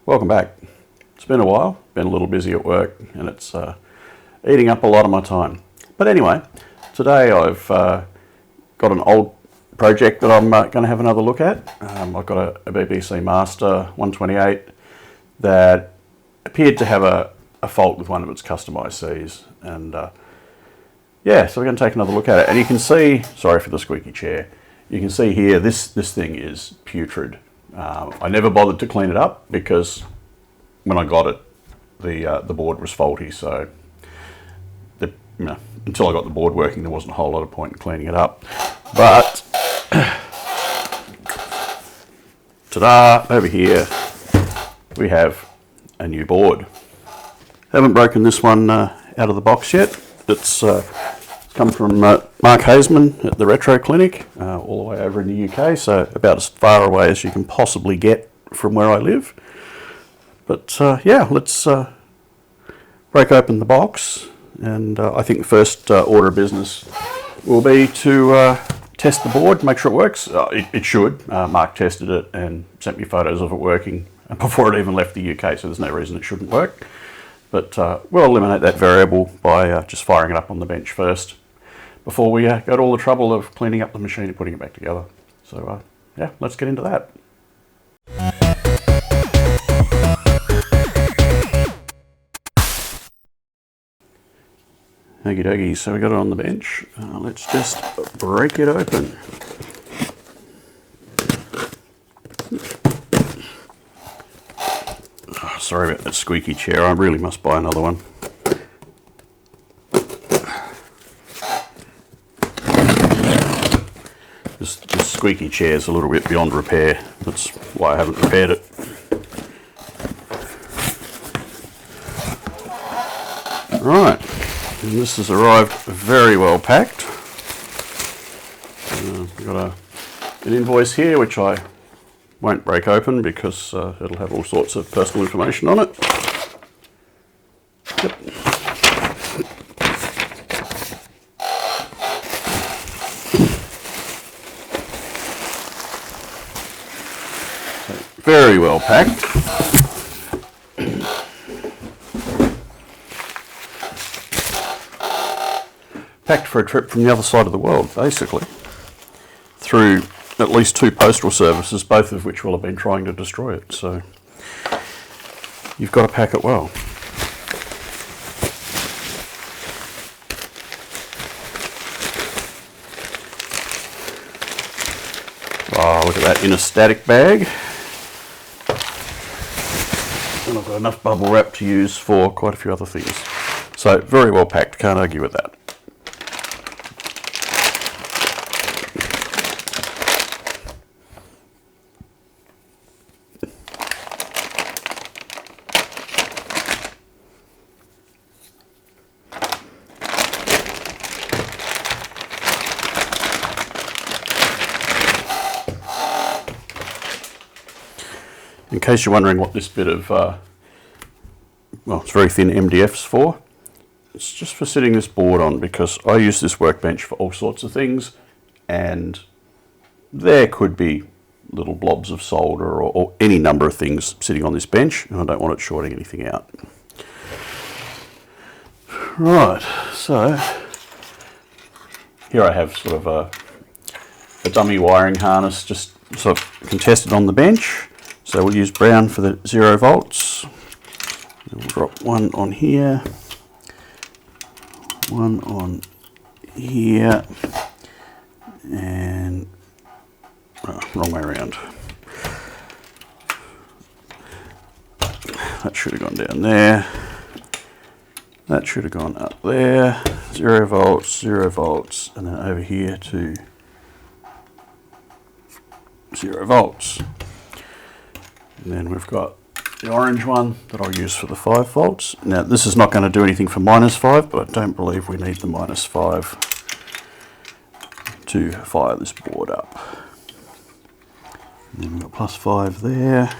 welcome back. It's been a while, been a little busy at work, and it's eating up a lot of my time. But anyway, today I've got an old project that I'm going to have another look at. I've got a BBC Master-128 that appeared to have a fault with one of its custom ICs, and yeah, so we're going to take another look at it. And you can see, sorry for the squeaky chair, you can see here this thing is putrid. I never bothered to clean it up because when I got it, the board was faulty. So until I got the board working, there wasn't a whole lot of point in cleaning it up. But ta-da! Over here we have a new board. Haven't broken this one out of the box yet. It's come from Mark Haseman at the Retro Clinic, all the way over in the UK, so about as far away as you can possibly get from where I live. But yeah, let's break open the box, and I think the first order of business will be to test the board, make sure it works. It should. Mark tested it and sent me photos of it working before it even left the UK, so there's no reason it shouldn't work. But we'll eliminate that variable by just firing it up on the bench first, before we go to all the trouble of cleaning up the machine and putting it back together. So yeah, let's get into that. Okie dokie, so we got it on the bench. Let's just break it open. Oh, sorry about that squeaky chair, I really must buy another one. This squeaky chair is a little bit beyond repair. That's why I haven't repaired it. Right, and this has arrived very well packed. We've got an invoice here which I won't break open because it'll have all sorts of personal information on it. Yep. Very well packed. Packed for a trip from the other side of the world, basically, through at least 2 postal services, both of which will have been trying to destroy it. So you've got to pack it well. Oh, look at that in a static bag. And I've got enough bubble wrap to use for quite a few other things. So very well packed, can't argue with that. In case you're wondering what this bit of, well, it's very thin MDF's for, it's just for sitting this board on, because I use this workbench for all sorts of things, and there could be little blobs of solder or any number of things sitting on this bench, and I don't want it shorting anything out. Right, so here I have sort of a dummy wiring harness just sort of contested on the bench. So we'll use brown for the 0 volts. We'll drop one on here, one on here, and wrong way around. That should have gone down there. That should have gone up there. 0 volts, 0 volts, and then over here to 0 volts. And then we've got the orange one that I'll use for the 5 volts. Now this is not going to do anything for -5, but I don't believe we need the -5 to fire this board up. And then we've got +5 there.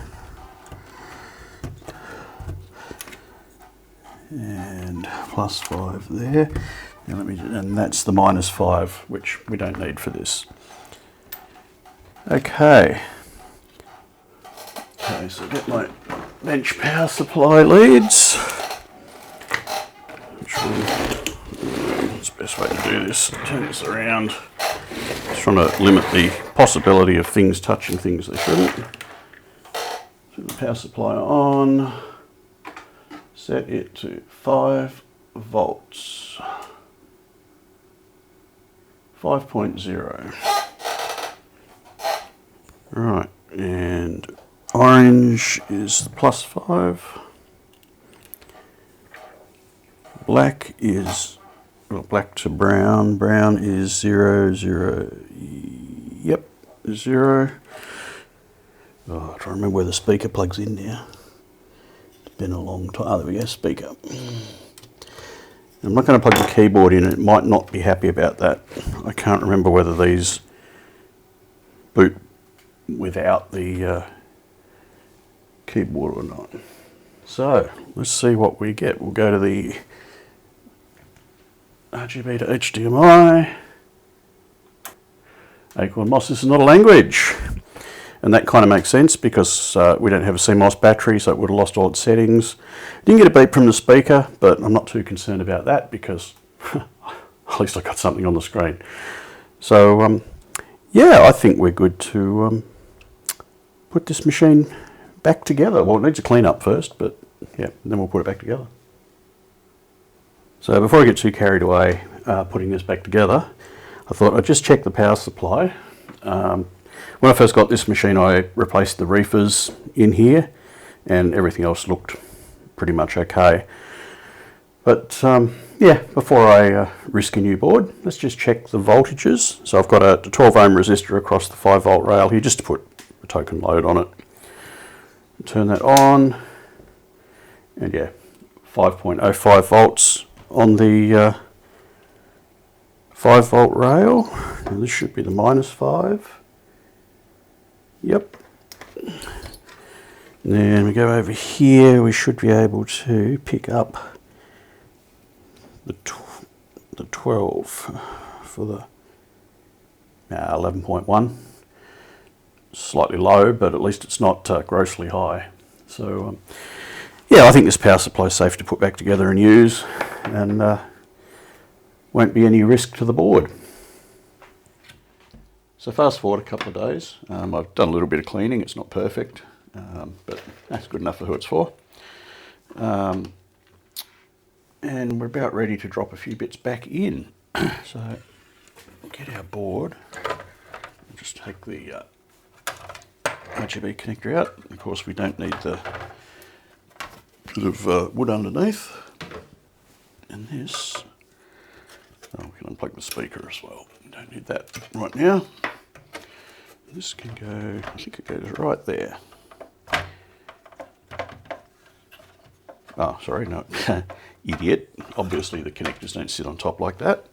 And +5 there. Now and that's the -5, which we don't need for this. Okay. Okay, so get my bench power supply leads. That's the best way to do this. Turn this around. Just trying to limit the possibility of things touching things they shouldn't. Turn the power supply on. Set it to 5 volts. 5.0. Right, and orange is the +5. Black is, well, black to brown. Brown is 0, 0. Yep, 0. Oh, I'm trying to remember where the speaker plugs in now. It's been a long time. Oh, there we go, speaker. I'm not going to plug the keyboard in. It might not be happy about that. I can't remember whether these boot without the keyboard or not. So let's see what we get. We'll go to the RGB to HDMI. Acorn Moss, this is not a language. And that kind of makes sense because we don't have a CMOS battery, so it would have lost all its settings. Didn't get a beep from the speaker, but I'm not too concerned about that because at least I got something on the screen. So yeah, I think we're good to put this machine back together. Well, it needs a clean up first, but yeah, then we'll put it back together. So before I get too carried away putting this back together, I thought I'd just check the power supply. When I first got this machine, I replaced the reefers in here and everything else looked pretty much okay. But yeah, before I risk a new board, let's just check the voltages. So I've got a 12 ohm resistor across the 5 volt rail here just to put a token load on it. Turn that on, and yeah, 5.05 volts on the 5 volt rail. And this should be the -5. Yep. And then we go over here, we should be able to pick up the 12 for the 11.1. Slightly low, but at least it's not grossly high. So yeah, I think this power supply is safe to put back together and use, and won't be any risk to the board. So fast forward a couple of days, I've done a little bit of cleaning. It's not perfect, but that's good enough for who it's for. And we're about ready to drop a few bits back in. So we'll get our board, we'll just take the RGB connector out. Of course, we don't need the bit of wood underneath. And this, oh, we can unplug the speaker as well. We don't need that right now. This can go, I think it goes right there. Oh, sorry, no, idiot. Obviously the connectors don't sit on top like that.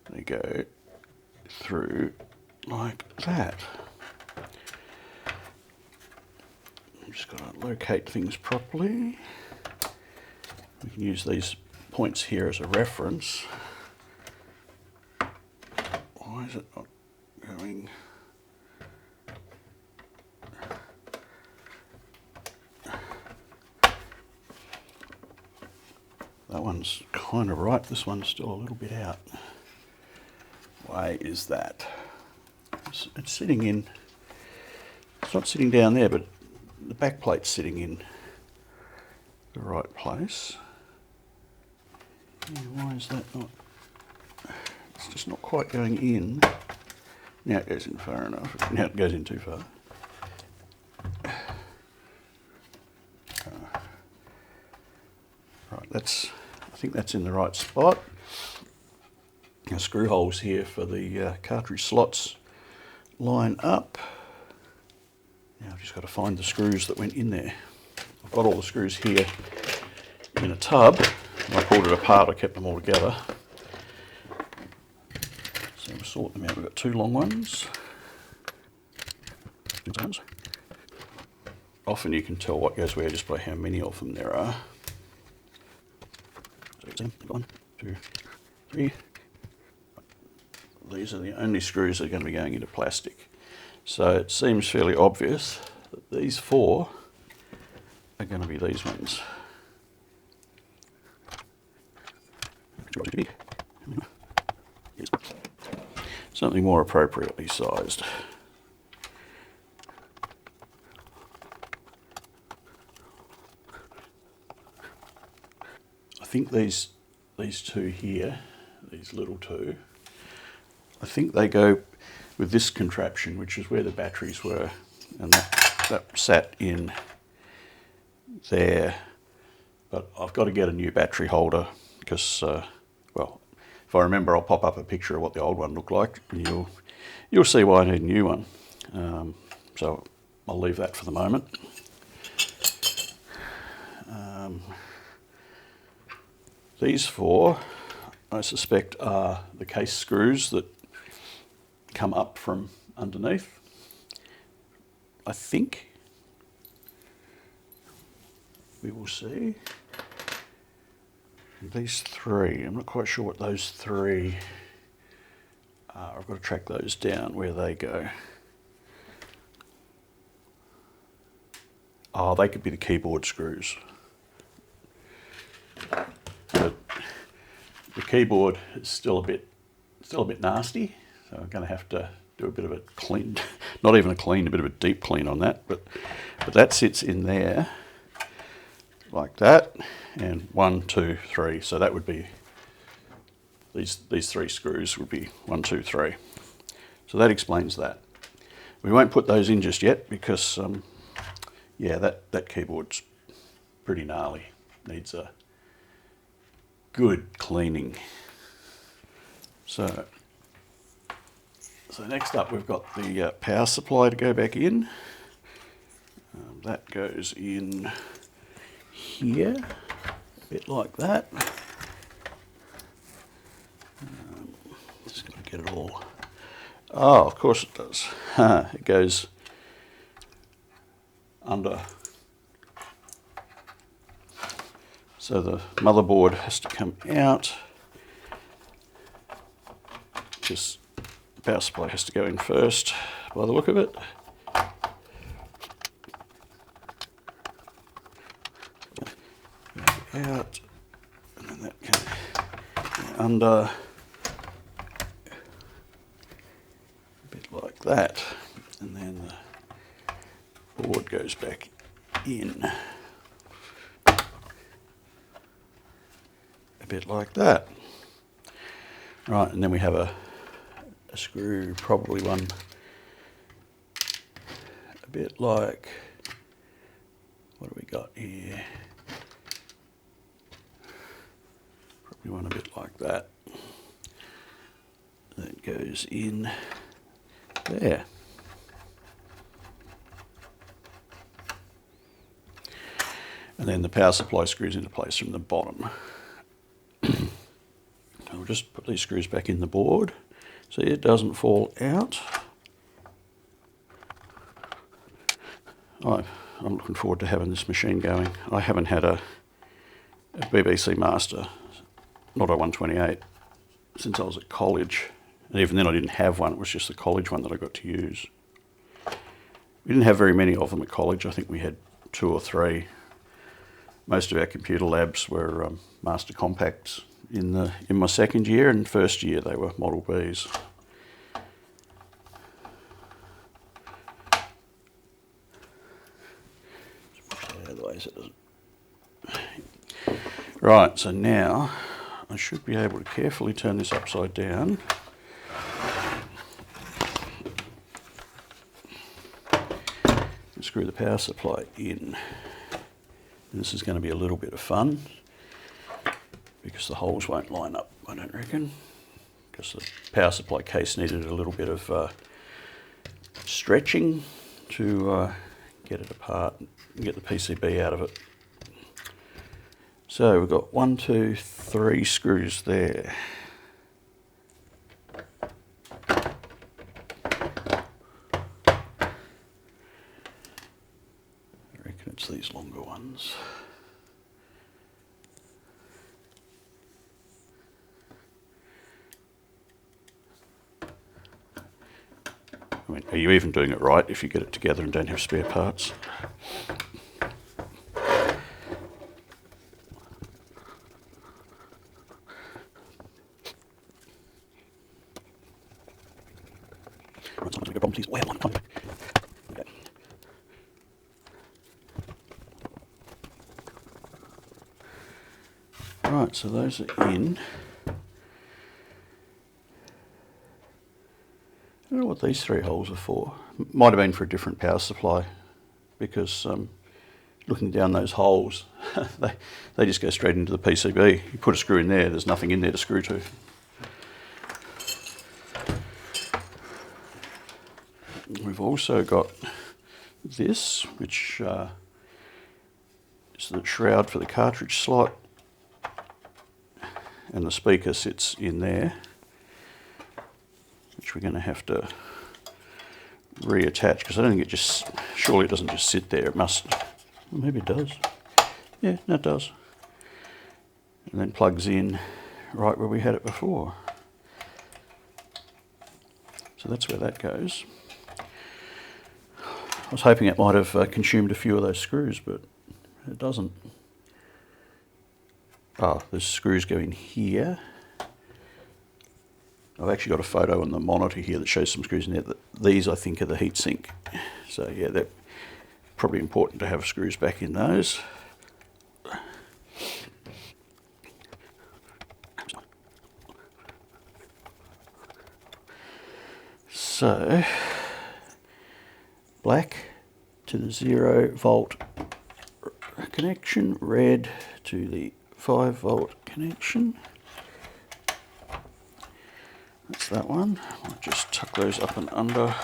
They go through like that. I've just got to locate things properly. We can use these points here as a reference. Why is it not going? That one's kind of right, this one's still a little bit out. Why is that? It's sitting in, it's not sitting down there, but the back plate's sitting in the right place. Yeah, why is that not? It's just not quite going in. Now it goes in far enough. Now it goes in too far. Right, I think that's in the right spot. Our screw holes here for the cartridge slots line up. Now I've just got to find the screws that went in there. I've got all the screws here in a tub. I pulled it apart, I kept them all together. So we'll sort them out. We've got 2 long ones. Often you can tell what goes where just by how many of them there are. So 1, 2, 3. These are the only screws that are going to be going into plastic. So it seems fairly obvious that these 4 are going to be these ones. Something more appropriately sized. I think these two here, these little two, I think they go with this contraption, which is where the batteries were, and that sat in there. But I've got to get a new battery holder because, well, if I remember, I'll pop up a picture of what the old one looked like, and you'll see why I need a new one. So I'll leave that for the moment. These four, I suspect, are the case screws that come up from underneath. I think. We will see. And these three, I'm not quite sure what those three are. I've got to track those down where they go. Oh, they could be the keyboard screws. But the keyboard is still a bit nasty, so I'm going to have to do a bit of a clean, not even a clean, a bit of a deep clean on that. But that sits in there like that, and 1, 2, 3. So that would be these three screws would be 1, 2, 3. So that explains that. We won't put those in just yet because, yeah, that keyboard's pretty gnarly. Needs a good cleaning. So next up we've got the power supply to go back in. That goes in here, a bit like that. Just got to get it all. Oh, of course it does. It goes under. So the motherboard has to come out. Just the power supply has to go in first, by the look of it. Out, and then that can under, a bit like that, and then the board goes back in. A bit like that. Right, and then we have a screw, probably one a bit like, what do we got here? Probably one a bit like that. That goes in there. And then the power supply screws into place from the bottom. I'll just put these screws back in the board so it doesn't fall out. I'm looking forward to having this machine going. I haven't had a BBC Master, not a 128, since I was at college. And even then I didn't have one, it was just the college one that I got to use. We didn't have very many of them at college. I think we had 2 or 3. Most of our computer labs were Master Compacts. In my second year and first year they were Model Bs. Just push that out of the way so it doesn't. Right, so now I should be able to carefully turn this upside down. And screw the power supply in. And this is going to be a little bit of fun, because the holes won't line up, I don't reckon, because the power supply case needed a little bit of stretching to get it apart and get the PCB out of it. So we've got 1, 2, 3 screws there. I reckon it's these longer ones. I mean, are you even doing it right if you get it together and don't have spare parts? got problems, please. Way on. Okay. Right, so those are in. I don't know what these 3 holes are for. Might have been for a different power supply, because looking down those holes, they just go straight into the PCB. You put a screw in there, there's nothing in there to screw to. We've also got this, which is the shroud for the cartridge slot, and the speaker sits in there, which we're going to have to reattach, because I don't think it just, surely it doesn't just sit there, it must, well, maybe it does. Yeah, no, it does. And then plugs in right where we had it before. So that's where that goes. I was hoping it might have consumed a few of those screws, but it doesn't. Ah, the screws go in here. I've actually got a photo on the monitor here that shows some screws in there. These, I think, are the heatsink. So yeah, they're probably important to have screws back in those. So, black to the 0 volt connection, red to the 5 volt connection. That's that one. I'll just tuck those up and under.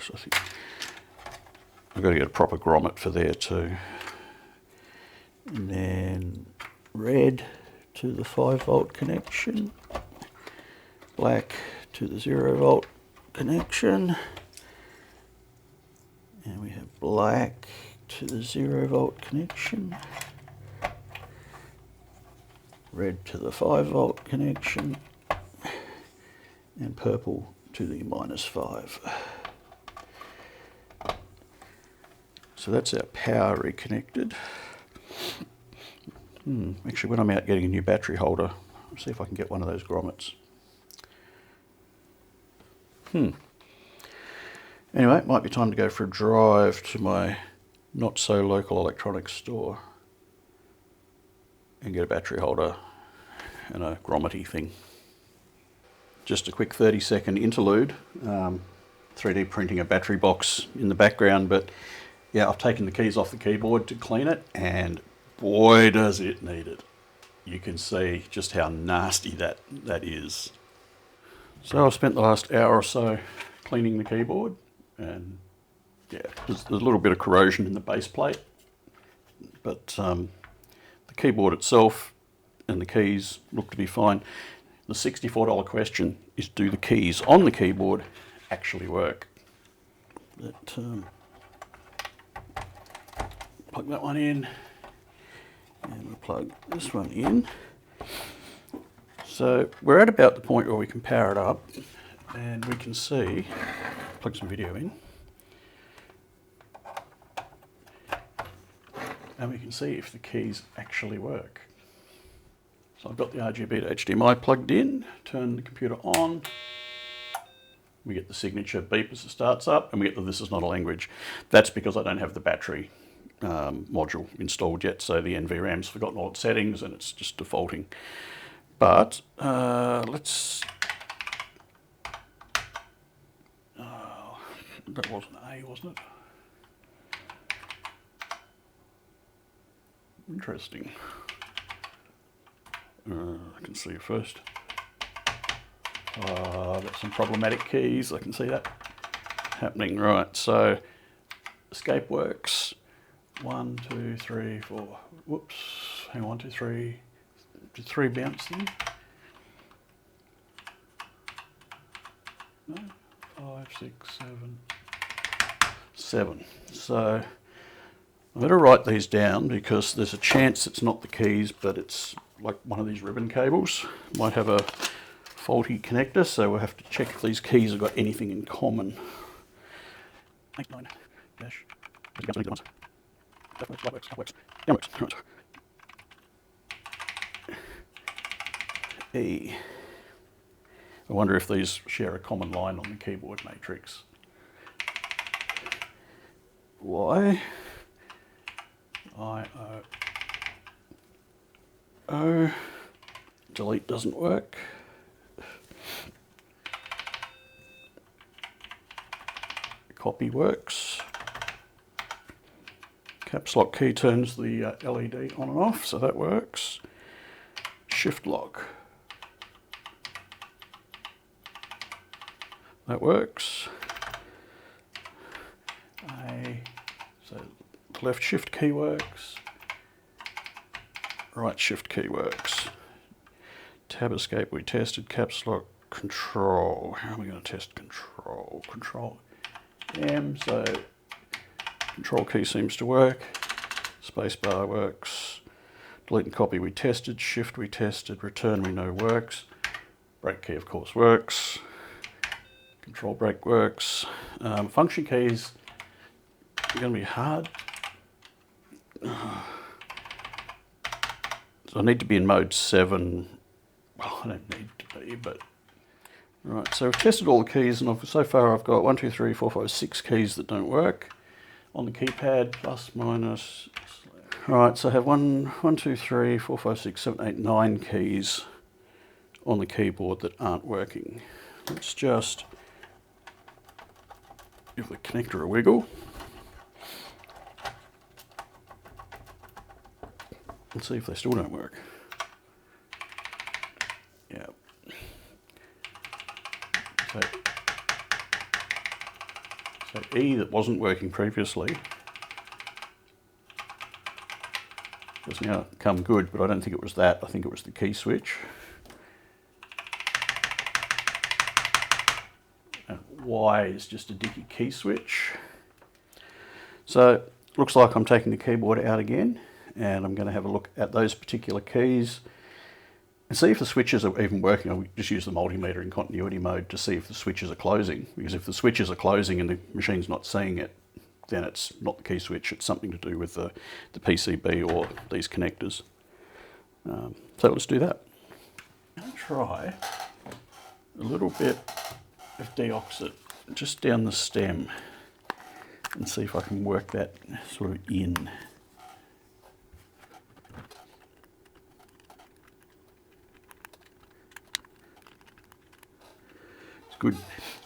So I think I've got to get a proper grommet for there too. And then red to the 5 volt connection, black to the 0 volt connection, and we have black to the 0 volt connection, red to the 5 volt connection, and purple to the -5. So that's our power reconnected. Actually, when I'm out getting a new battery holder, I'll see if I can get one of those grommets. Anyway, it might be time to go for a drive to my not so local electronics store and get a battery holder and a grommety thing. Just a quick 30-second interlude. 3D printing a battery box in the background, but yeah, I've taken the keys off the keyboard to clean it, and boy does it need it. You can see just how nasty that is. So I've spent the last hour or so cleaning the keyboard, and yeah, there's a little bit of corrosion in the base plate, but the keyboard itself and the keys look to be fine. The $64 question is, do the keys on the keyboard actually work? But, plug that one in, and we'll plug this one in. So we're at about the point where we can power it up, and we can see, plug some video in, and we can see if the keys actually work. So I've got the RGB to HDMI plugged in, turn the computer on, we get the signature beep as it starts up, and we get the "this is not a language." That's because I don't have the battery module installed yet, so the NVRAM's forgotten all its settings and it's just defaulting. But let's, that wasn't A, wasn't it? Interesting. I can see it first. Got some problematic keys, I can see that happening. Right, so escape works. 1, 2, 3, 4. Whoops, hang on, 1, 2, 3. Did 3 bounce in? No, 5, 6, 7. 7. So I'm going to write these down because there's a chance it's not the keys, but it's like one of these ribbon cables. Might have a faulty connector, so we'll have to check if these keys have got anything in common. 8, 9, dash. That works. That works. Right. E. I wonder if these share a common line on the keyboard matrix. Y, I, O, O, delete doesn't work. Copy works. Caps lock key turns the LED on and off, so that works. Shift lock. That works. So left shift key works. Right shift key works. Tab escape we tested. Caps lock control. How are we going to test control? Control M. So control key seems to work. Spacebar works. Delete and copy we tested. Shift we tested. Return we know works. Break key of course works. Control break works. Function keys are going to be hard. So I need to be in mode 7. Well, I don't need to be, but... Right, so I've tested all the keys, and so far I've got 1, 2, 3, 4, 5, 6 keys that don't work on the keypad, plus, minus... Right, so I have 1, 2, 3, 4, 5, 6, 7, 8, 9 keys on the keyboard that aren't working. Let's just give the connector a wiggle. And see if they still don't work. Yeah. So E that wasn't working previously has now come good, but I don't think it was that. I think it was the key switch. And Y is just a dicky key switch. So looks like I'm taking the keyboard out again, and I'm going to have a look at those particular keys and see if the switches are even working. I'll just use the multimeter in continuity mode to see if the switches are closing, because if the switches are closing and the machine's not seeing it, then it's not the key switch, it's something to do with the PCB or these connectors. So let's do that. I'm going to try a little bit of deoxit just down the stem and see if I can work that sort of in. It's good.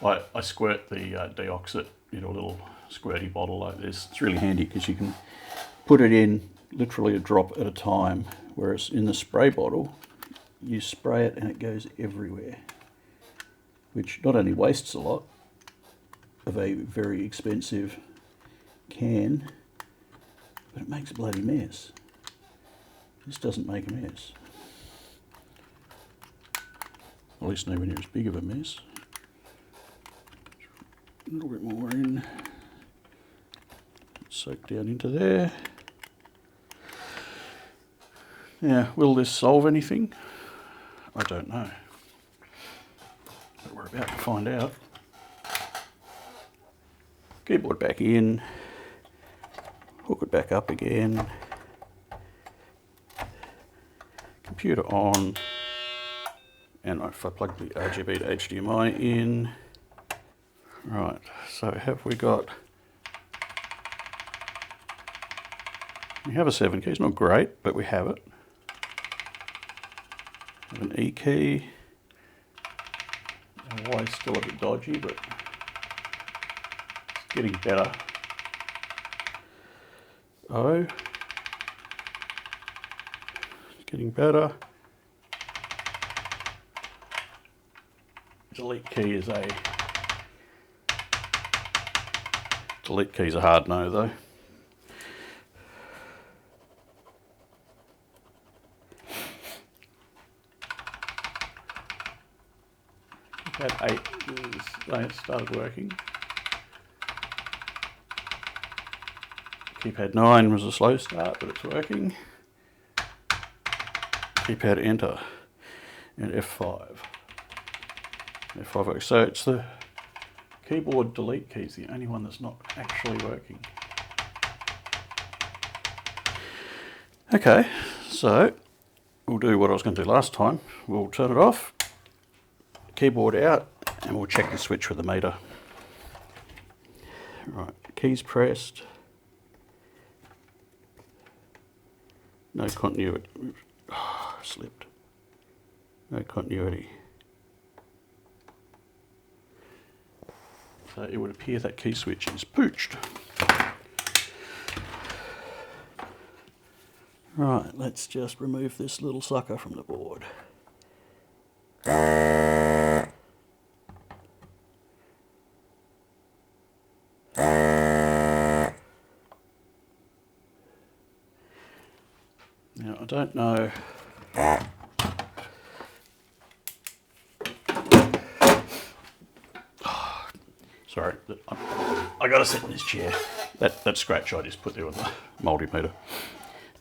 I squirt the deoxit in a little squirty bottle like this. It's really handy because you can put it in literally a drop at a time, whereas in the spray bottle you spray it and it goes everywhere, which not only wastes a lot of a very expensive can, but it makes a bloody mess. This doesn't make a mess. At least nowhere near as big of a mess. A little bit more in. Soak down into there. Now, will this solve anything? I don't know. But we're about to find out. Keyboard back in. Hook it back up again. Computer on. And if I plug the RGB to HDMI in. Right, so have we got... We have a 7 key, it's not great, but we have it. We have an E key. Y is still a bit dodgy, but it's getting better. O. It's getting better. Delete key is a... Delete key's a hard no though. Keypad 8 is started working. Keypad 9 was a slow start, but it's working. Keypad enter and F5. F5 works. So it's the keyboard delete key is the only one that's not actually working. Okay, so we'll do what I was going to do last time. We'll turn it off keyboard out and we'll check the switch with the meter. Right, keys pressed. No continuity. Oh, slipped. No continuity. So it would appear that key switch is pooched. Right, let's just remove this little sucker from the board. Now, I don't know. Oh, sorry, I got to sit in this chair. That scratch I just put there with the multimeter.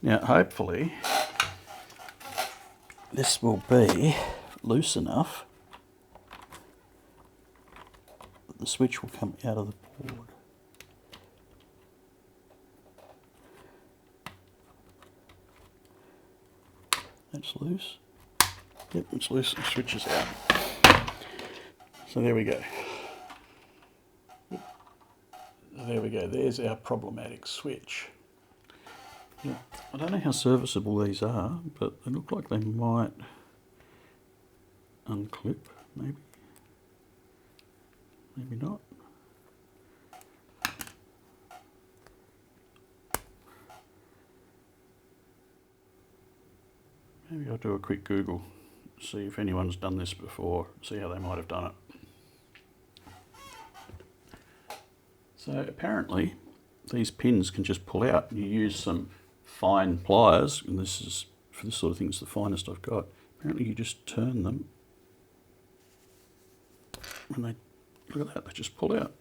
Now, hopefully, this will be loose enough that the switch will come out of the board. That's loose. Yep, it's loose. The switch is out. So there we go. There we go. There's our problematic switch. Now, I don't know how serviceable these are, but they look like they might unclip, maybe. Maybe not. Maybe I'll do a quick Google, see if anyone's done this before, see how they might have done it. So apparently these pins can just pull out. You use some fine pliers, and this is, for this sort of thing, it's the finest I've got. Apparently you just turn them, and they, look at that, they just pull out.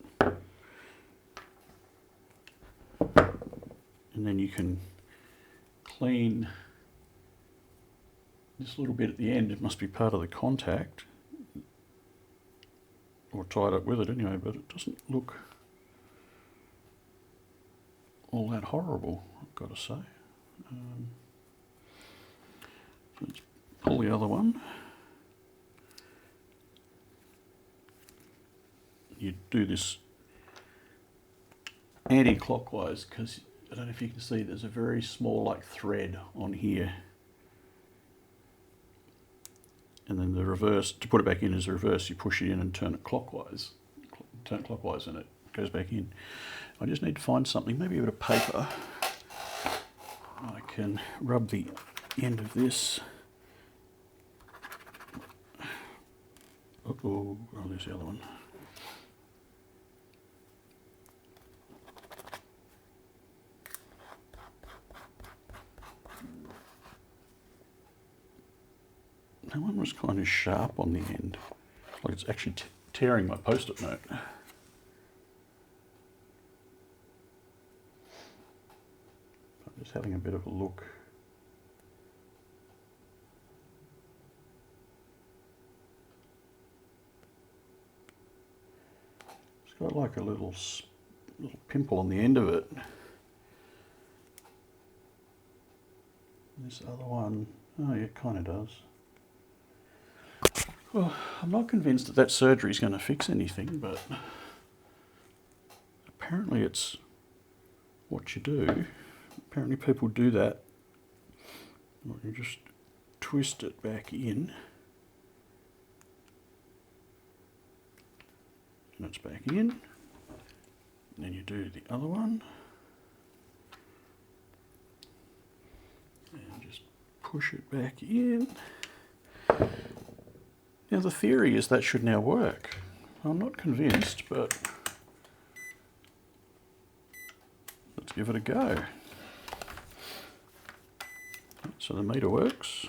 And then you can clean this little bit at the end. It must be part of the contact, or tied up with it anyway, but it doesn't look all that horrible, I've got to say. So let's pull the other one. You do this anti-clockwise, because I don't know if you can see, there's a very small like thread on here. And then the reverse, to put it back in as a reverse, you push it in and turn it clockwise. Turn it clockwise and it goes back in. I just need to find something, maybe a bit of paper. I can rub the end of this. Oh, there's the other one. That one was kind of sharp on the end, like it's actually tearing my post-it note. I'm just having a bit of a look. It's got like a little pimple on the end of it. This other one, oh yeah, it kind of does. Well, I'm not convinced that that surgery is going to fix anything, but apparently it's what you do. Apparently people do that. You just twist it back in. And it's back in. And then you do the other one. And just push it back in. Now the theory is that should now work. I'm not convinced, but let's give it a go. So the meter works.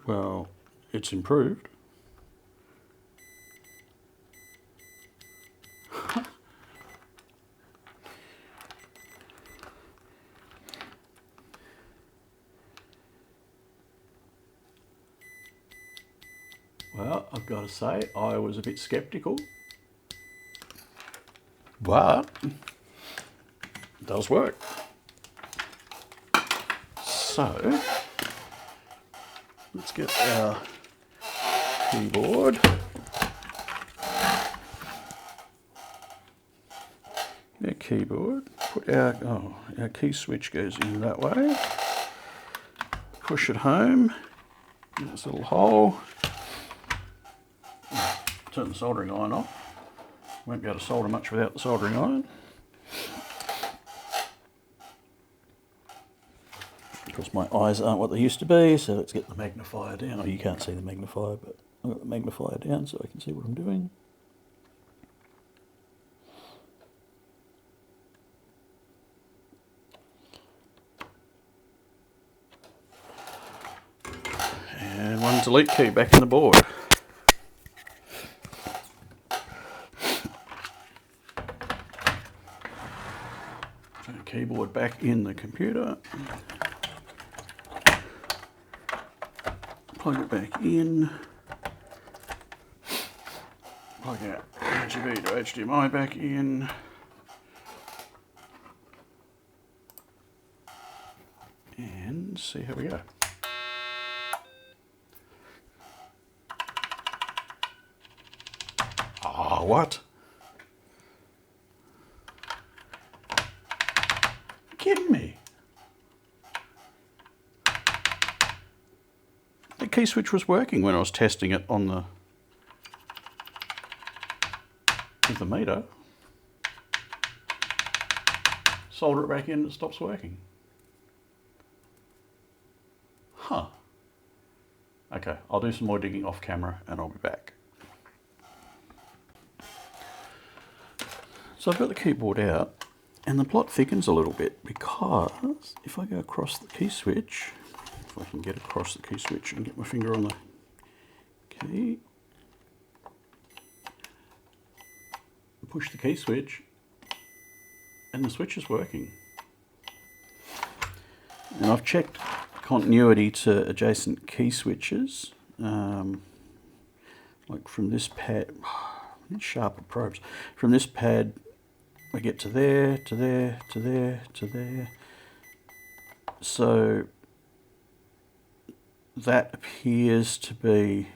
Well, it's improved. Well, I've got to say, I was a bit sceptical, but it does work. So let's get our keyboard. Our keyboard. Put our key switch goes in that way. Push it home in this little hole. Turn the soldering iron off. Won't be able to solder much without the soldering iron. Because my eyes aren't what they used to be, so let's get the magnifier down. Oh, you can't see the magnifier, but I've got the magnifier down so I can see what I'm doing. And one delete key back in the board. So keyboard back in the computer. Plug it back in. Plug out RGB to HDMI back in. And see how we go. Ah, what? Kidding me? The key switch was working when I was testing it on the with the meter. Solder it back in, it stops working. Huh. Okay, I'll do some more digging off camera and I'll be back. So I've got the keyboard out and the plot thickens a little bit because if I go across the key switch, if I can get across the key switch and get my finger on the key, push the key switch and the switch is working. And I've checked continuity to adjacent key switches, like from this pad, sharper probes, from this pad I get to there, to there, to there, to there. So that appears to be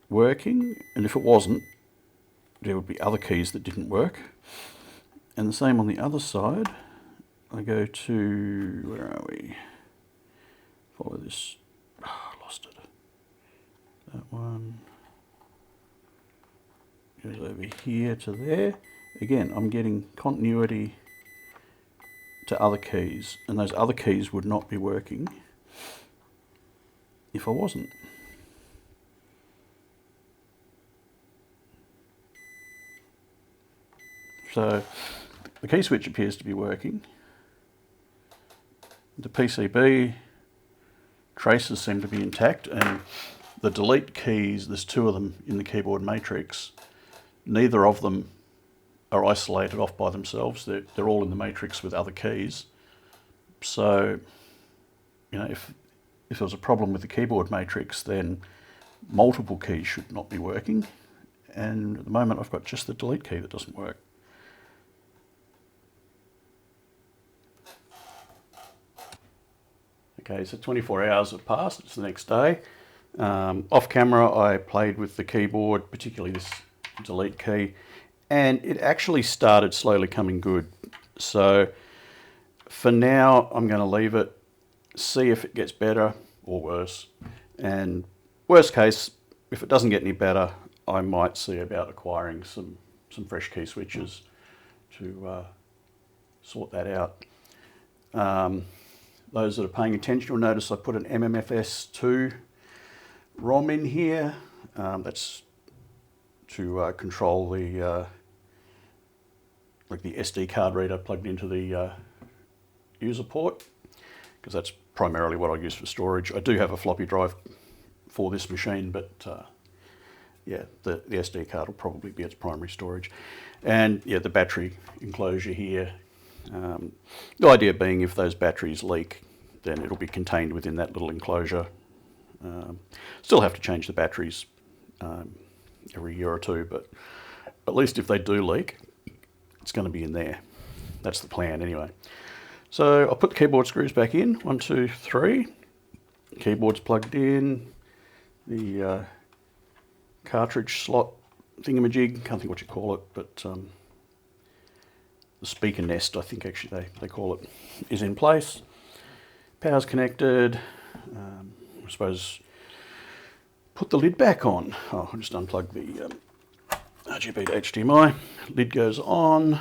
working, and if it wasn't, there would be other keys that didn't work. And the same on the other side. I go to, where are we? Follow this, lost it. That one goes over here to there. Again, I'm getting continuity to other keys, and those other keys would not be working if I wasn't. So the key switch appears to be working. The PCB traces seem to be intact, and the delete keys, there's two of them in the keyboard matrix. Neither of them are isolated off by themselves. They're all in the matrix with other keys. So, you know, if there was a problem with the keyboard matrix, then multiple keys should not be working. And at the moment, I've got just the delete key that doesn't work. Okay, so 24 hours have passed, it's the next day. Off camera, I played with the keyboard, particularly this delete key, and it actually started slowly coming good. So for now, I'm going to leave it, see if it gets better or worse. And worst case, if it doesn't get any better, I might see about acquiring some fresh key switches to sort that out. Those that are paying attention will notice I put an MMFS2 ROM in here. That's to control the like the SD card reader plugged into the user port, because that's primarily what I use for storage. I do have a floppy drive for this machine, but yeah, the SD card will probably be its primary storage. And yeah, the battery enclosure here. The idea being if those batteries leak, then it'll be contained within that little enclosure. Still have to change the batteries every year or two, but at least if they do leak, it's going to be in there. That's the plan anyway. So I'll put the keyboard screws back in, 1, 2, 3. Keyboard's plugged in. The cartridge slot thingamajig, can't think what you call it, but the speaker nest, I think actually they call it, is in place. Power's connected. I suppose put the lid back on. Oh, I'll just unplug the RGB to HDMI. Lid goes on.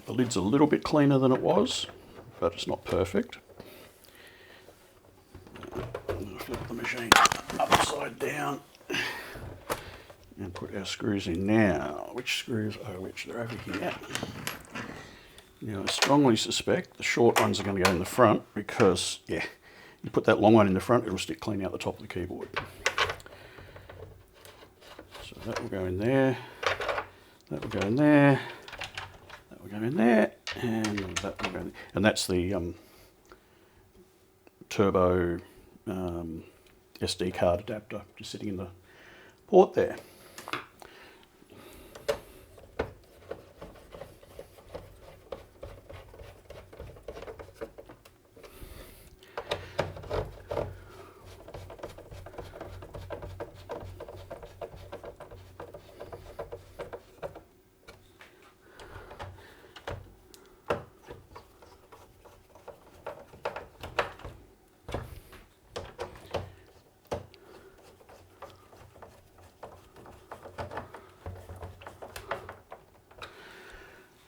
The lid's a little bit cleaner than it was, but it's not perfect. I'm going to flip the machine upside down and put our screws in now. Which screws are which? They're over here. Now I strongly suspect the short ones are going to go in the front because, yeah, you put that long one in the front, it'll stick clean out the top of the keyboard. So that will go in there, that will go in there, that will go in there, and that will go in there. And that's the turbo SD card adapter just sitting in the port there.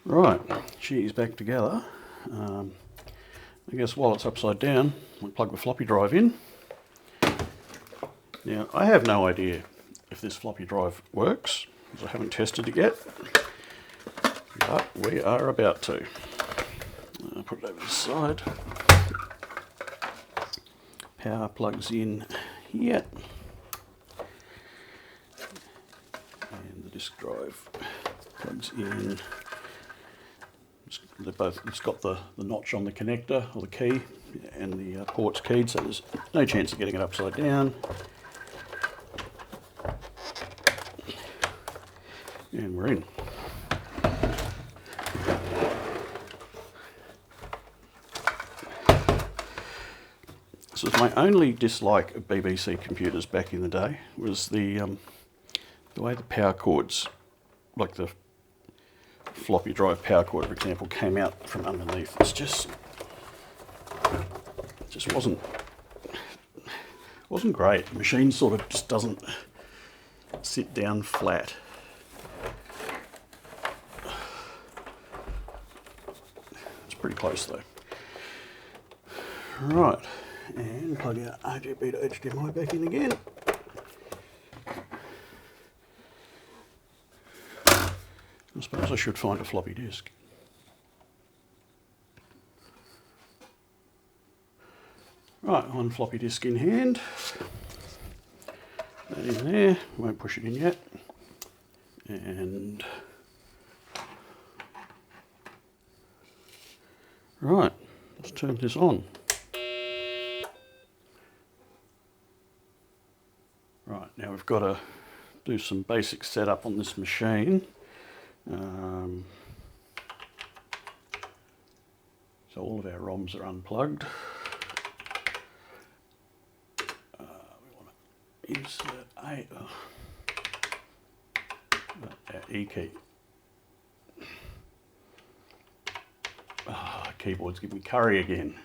Right, she's back together. I guess while it's upside down, we'll plug the floppy drive in. Now, I have no idea if this floppy drive works, because I haven't tested it yet, but we are about to. I'll put it over the side. Power plugs in here. And the disk drive plugs in. It's got the notch on the connector, or the key, and the port's keyed, so there's no chance of getting it upside down. And we're in. This was my only dislike of BBC computers back in the day, was the way the power cords, like the floppy drive power cord, for example, came out from underneath. It just wasn't great. The machine sort of just doesn't sit down flat. It's pretty close though. Right, and plug our RGB to HDMI back in again. I suppose I should find a floppy disk. Right, one floppy disk in hand. That in there, won't push it in yet. And right, let's turn this on. Right, now we've got to do some basic setup on this machine. So all of our ROMs are unplugged. We want to insert our E key. Keyboard's giving me curry again.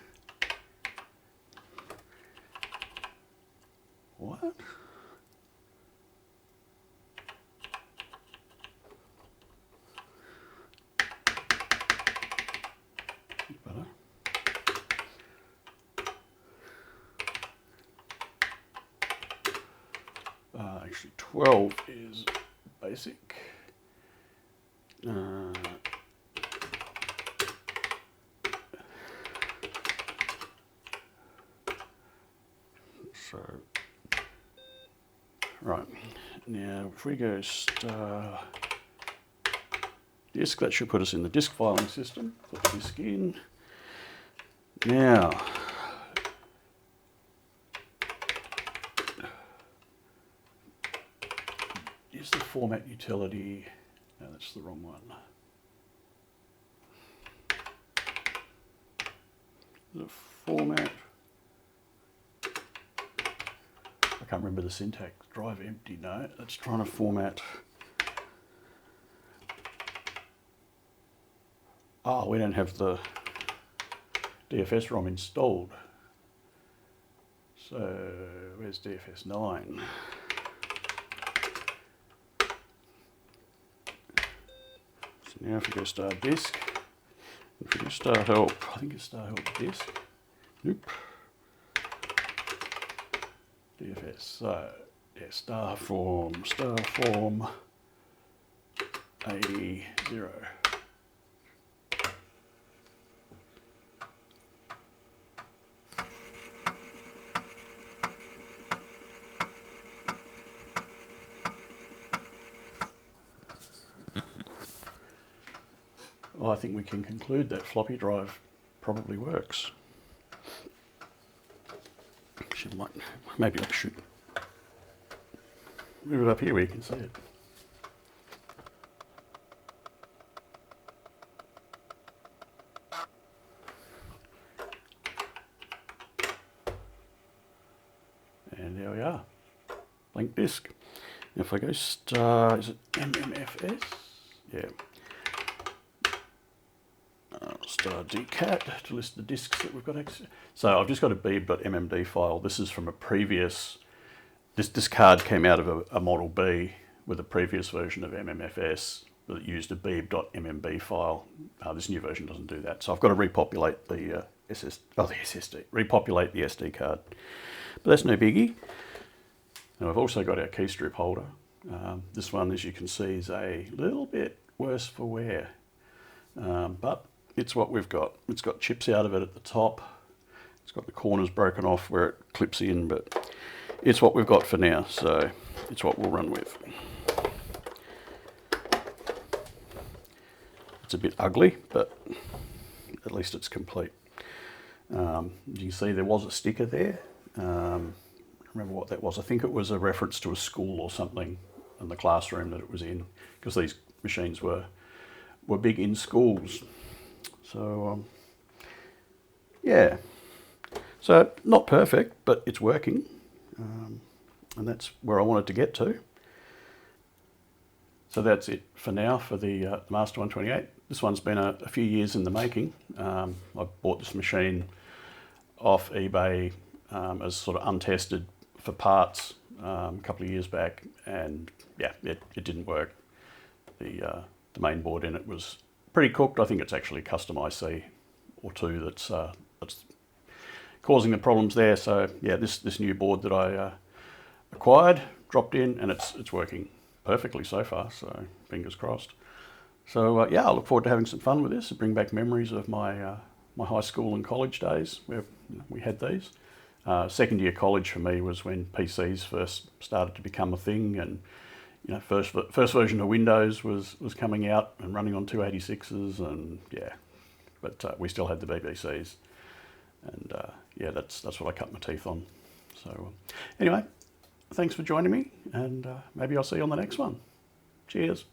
What? Actually 12 is basic. So, right, now if we go star disk, that should put us in the disk filing system. Put the disk in. Now, is the format utility, no, that's the wrong one. it format? I can't remember the syntax. Drive empty, no. It's trying to format. Oh, we don't have the DFS ROM installed. So where's DFS 9? So now if we go star disk, if we go star help, I think it's star help disk. Nope. DFS. So yeah, star form A0. Well, I think we can conclude that floppy drive probably works. Maybe I should move it up here where you can see it. And there we are, blank disk. If I go star, is it MMFS? Yeah. Star dcat to list the disks that we've got access. So I've just got a beeb.mmd file. This is from a previous, this card came out of a Model B with a previous version of MMFS that used a beeb.mmb file. This new version doesn't do that. So I've got to repopulate the repopulate the SD card. But that's no biggie. Now I've also got our key strip holder. This one, as you can see, is a little bit worse for wear, but it's what we've got. It's got chips out of it at the top. It's got the corners broken off where it clips in, but it's what we've got for now, so it's what we'll run with. It's a bit ugly, but at least it's complete. You can see there was a sticker there. I don't remember what that was. I think it was a reference to a school or something in the classroom that it was in, because these machines were big in schools. So yeah, so not perfect, but it's working, and that's where I wanted to get to. So that's it for now for the Master-128. This one's been a few years in the making. I bought this machine off eBay as sort of untested for parts a couple of years back, and yeah, it didn't work. The main board in it was pretty cooked. I think it's actually custom IC or two that's causing the problems there. So yeah, this new board that I acquired, dropped in, and it's working perfectly so far, so fingers crossed. So yeah, I look forward to having some fun with this and bring back memories of my my high school and college days where we had these. Second year college for me was when PCs first started to become a thing, and you know, first version of Windows was coming out and running on 286s, and yeah, but we still had the BBCs, and yeah, that's what I cut my teeth on. So anyway, thanks for joining me, and maybe I'll see you on the next one. Cheers.